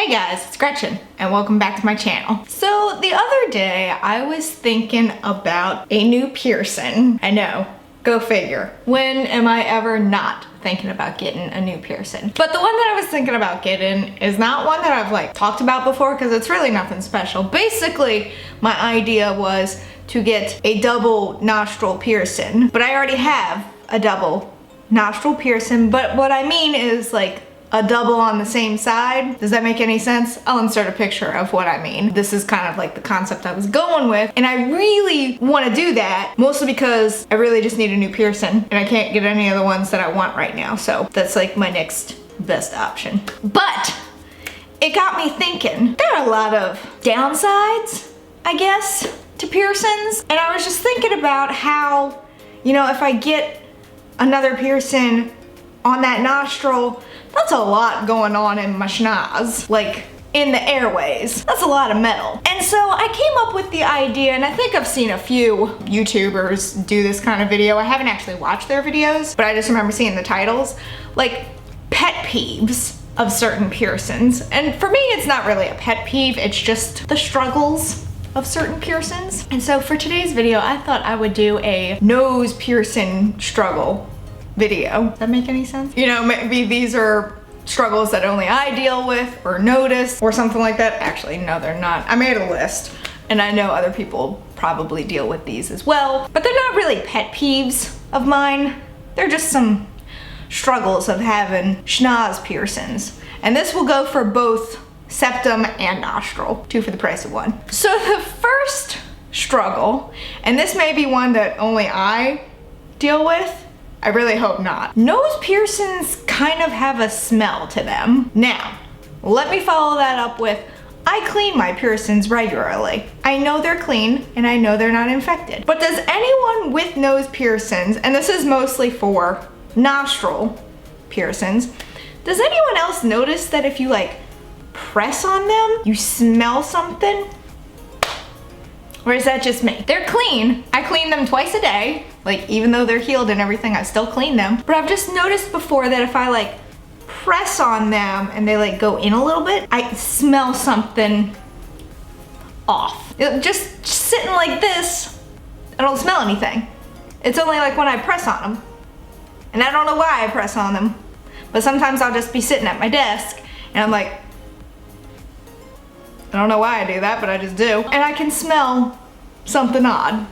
Hey guys, it's Gretchen and welcome back to my channel. So the other day I was thinking about a new piercing. I know, go figure. When am I ever not thinking about getting a new piercing? But the one that I was thinking about getting is not one that I've talked about before because it's really nothing special. Basically, my idea was to get a double nostril piercing, but I already have a double nostril piercing, but what I mean is a double on the same side. Does that make any sense? I'll insert a picture of what I mean. This is kind of the concept I was going with, and I really want to do that, mostly because I really just need a new piercing, and I can't get any of the ones that I want right now, so that's my next best option. But it got me thinking, there are a lot of downsides, I guess, to piercings, and I was just thinking about how, if I get another piercing on that nostril, that's a lot going on in my schnoz, in the airways. That's a lot of metal. And so I came up with the idea, and I think I've seen a few YouTubers do this kind of video. I haven't actually watched their videos, but I just remember seeing the titles, pet peeves of certain piercings. And for me, it's not really a pet peeve, it's just the struggles of certain piercings. And so for today's video, I thought I would do a nose piercing struggle video. Does that make any sense? Maybe these are struggles that only I deal with or notice or something like that. Actually, no, they're not. I made a list and I know other people probably deal with these as well, but they're not really pet peeves of mine. They're just some struggles of having schnoz piercings. And this will go for both septum and nostril, 2 for the price of 1. So the first struggle, and this may be one that only I deal with, I really hope not. Nose piercings kind of have a smell to them. Now, let me follow that up with, I clean my piercings regularly. I know they're clean and I know they're not infected. But does anyone with nose piercings, and this is mostly for nostril piercings, does anyone else notice that if you press on them, you smell something? Or is that just me? They're clean. I clean them twice a day. Even though they're healed and everything, I still clean them. But I've just noticed before that if I press on them and they go in a little bit, I smell something off. Just sitting like this, I don't smell anything. It's only when I press on them. And I don't know why I press on them. But sometimes I'll just be sitting at my desk and I'm I don't know why I do that, but I just do. And I can smell something odd.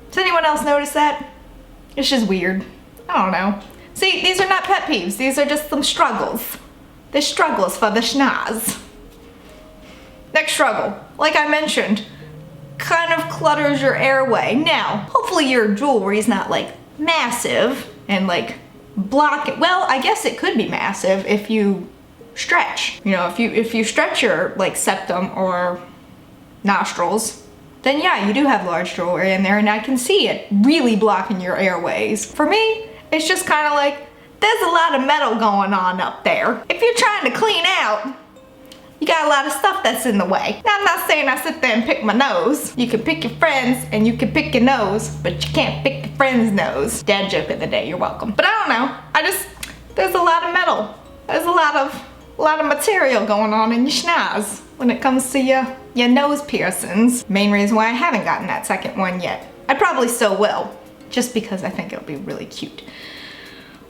Does anyone else notice that? It's just weird. I don't know. See, these are not pet peeves. These are just some struggles. They're struggles for the schnoz. Next struggle, like I mentioned, kind of clutters your airway. Now, hopefully your jewelry is not massive and block it. Well, I guess it could be massive if you stretch. If you stretch your septum or nostrils, then yeah, you do have large jewelry in there and I can see it really blocking your airways. For me, it's just kind of there's a lot of metal going on up there. If you're trying to clean out, you got a lot of stuff that's in the way. Now, I'm not saying I sit there and pick my nose. You can pick your friends and you can pick your nose, but you can't pick your friend's nose. Dad joke of the day, you're welcome. But I don't know, there's a lot of metal. There's a lot of material going on in your schnoz when it comes to your nose piercings. Main reason why I haven't gotten that second one yet. I probably still will, just because I think it'll be really cute.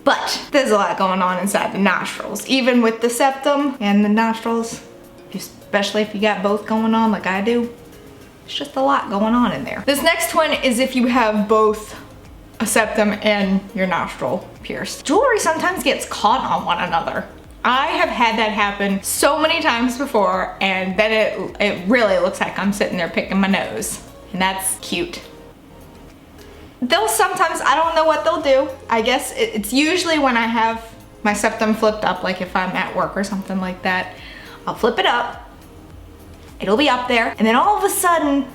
But there's a lot going on inside the nostrils, even with the septum and the nostrils, especially if you got both going on like I do. It's just a lot going on in there. This next one is if you have both a septum and your nostril pierced. Jewelry sometimes gets caught on one another. I have had that happen so many times before, and then it really looks like I'm sitting there picking my nose, and that's cute. They'll sometimes, I don't know what they'll do. I guess it's usually when I have my septum flipped up, if I'm at work or something like that, I'll flip it up, it'll be up there, and then all of a sudden,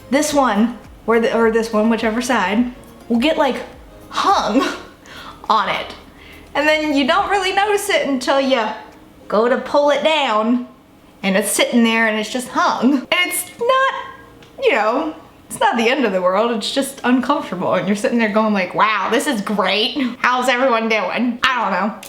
this one, or this one, whichever side, will get hung on it. And then you don't really notice it until you go to pull it down and it's sitting there and it's just hung. And it's not, it's not the end of the world, it's just uncomfortable. And you're sitting there going wow, this is great. How's everyone doing? I don't know.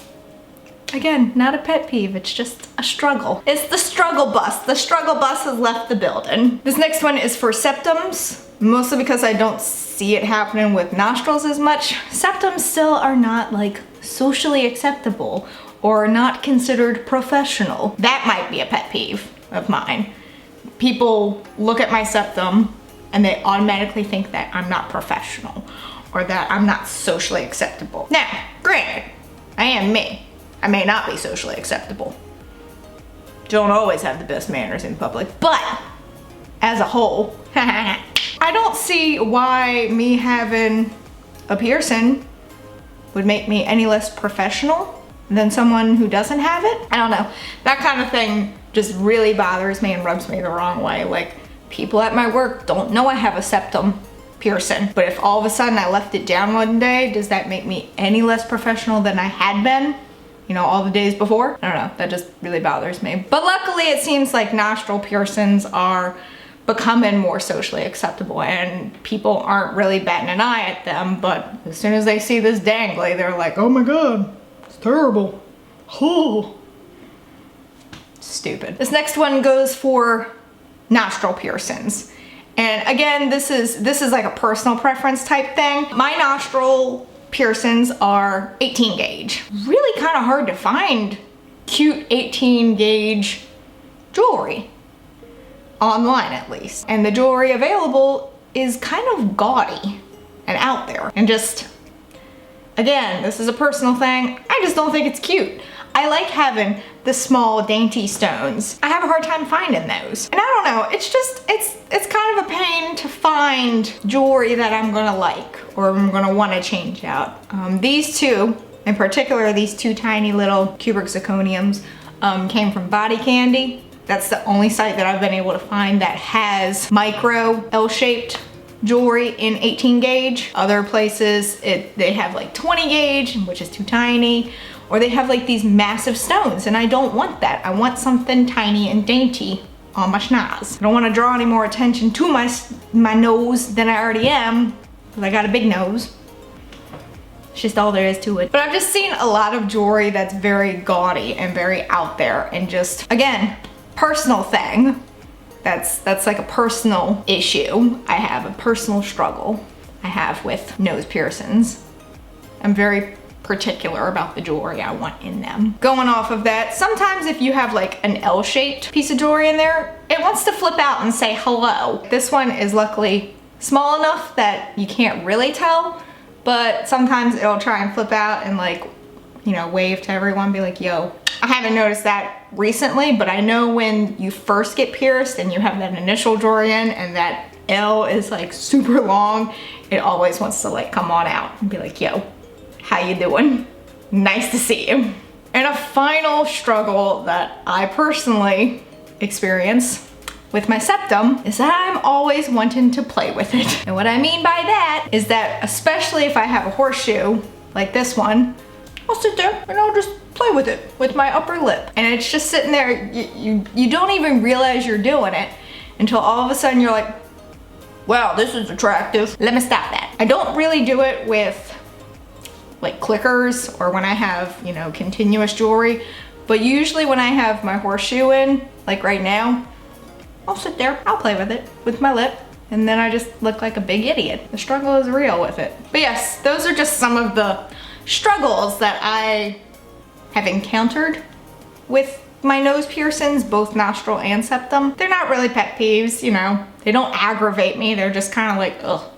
Again, not a pet peeve, it's just a struggle. It's the struggle bus. The struggle bus has left the building. This next one is for septums, mostly because I don't see it happening with nostrils as much. Septums still are not like socially acceptable or not considered professional. That might be a pet peeve of mine. People look at my septum and they automatically think that I'm not professional or that I'm not socially acceptable. Now, granted, I am me. I may not be socially acceptable. Don't always have the best manners in public, but as a whole, I don't see why me having a piercing would make me any less professional than someone who doesn't have it. I don't know. That kind of thing just really bothers me and rubs me the wrong way. Like, people at my work don't know I have a septum piercing, but if all of a sudden I left it down one day, does that make me any less professional than I had been, you know, all the days before? I don't know, that just really bothers me. But luckily it seems like nostril piercings are becoming more socially acceptable and people aren't really batting an eye at them, but as soon as they see this dangly, they're like, oh my God, it's terrible. Oh. Stupid. This next one goes for nostril piercings. And again, this is like a personal preference type thing. My nostril piercings are 18 gauge. Really kind of hard to find cute 18 gauge jewelry, online at least. And the jewelry available is kind of gaudy and out there. And just, again, this is a personal thing. I just don't think it's cute. I like having the small dainty stones. I have a hard time finding those. And I don't know, it's just, it's kind of a pain to find jewelry that I'm gonna like or I'm gonna wanna change out. These two, in particular, these two tiny little cubic zirconiums came from Body Candy. That's the only site that I've been able to find that has micro L-shaped jewelry in 18 gauge. Other places, they have like 20 gauge, which is too tiny. Or they have like these massive stones, and I don't want that. I want something tiny and dainty on my schnoz. I don't want to draw any more attention to my nose than I already am, because I got a big nose. It's just all there is to it. But I've just seen a lot of jewelry that's very gaudy and very out there, and just, again, personal thing. That's like a personal issue. I have a personal struggle I have with nose piercings. I'm very particular about the jewelry I want in them. Going off of that, sometimes if you have like an L-shaped piece of jewelry in there, it wants to flip out and say hello. This one is luckily small enough that you can't really tell, but sometimes it'll try and flip out and like, you know, wave to everyone, be like, yo. I haven't noticed that recently, but I know when you first get pierced and you have that initial jewelry in and that L is like super long, it always wants to like come on out and be like, yo, how you doing? Nice to see you. And a final struggle that I personally experience with my septum is that I'm always wanting to play with it. And what I mean by that is that, especially if I have a horseshoe like this one, I'll sit there and I'll just play with it with my upper lip. And it's just sitting there, you don't even realize you're doing it until all of a sudden you're like, wow, this is attractive. Let me stop that. I don't really do it with like clickers or when I have, you know, continuous jewelry, but usually when I have my horseshoe in, like right now, I'll sit there, I'll play with it with my lip, and then I just look like a big idiot. The struggle is real with it. But yes, those are just some of the struggles that I have encountered with my nose piercings, both nostril and septum. They're not really pet peeves, you know, they don't aggravate me, they're just kind of like, ugh,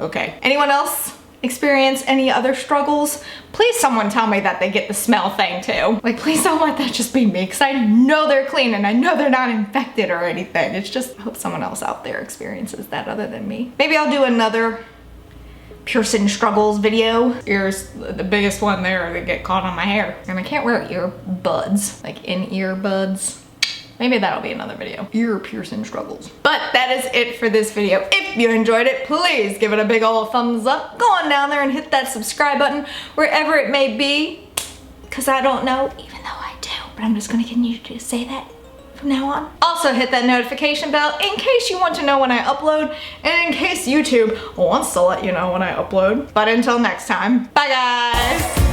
okay. Anyone else experience any other struggles? Please someone tell me that they get the smell thing too. Like, please don't let that just be me, because I know they're clean and I know they're not infected or anything. It's just, I hope someone else out there experiences that other than me. Maybe I'll do another piercing struggles video. Ears, the biggest one there, they get caught on my hair. And I can't wear earbuds, like in-ear buds. Maybe that'll be another video. Ear piercing struggles. But that is it for this video. If you enjoyed it, please give it a big ol' thumbs up. Go on down there and hit that subscribe button wherever it may be. Because I don't know, even though I do. But I'm just gonna continue to say that from now on. Also hit that notification bell in case you want to know when I upload and in case YouTube wants to let you know when I upload. But until next time, bye guys.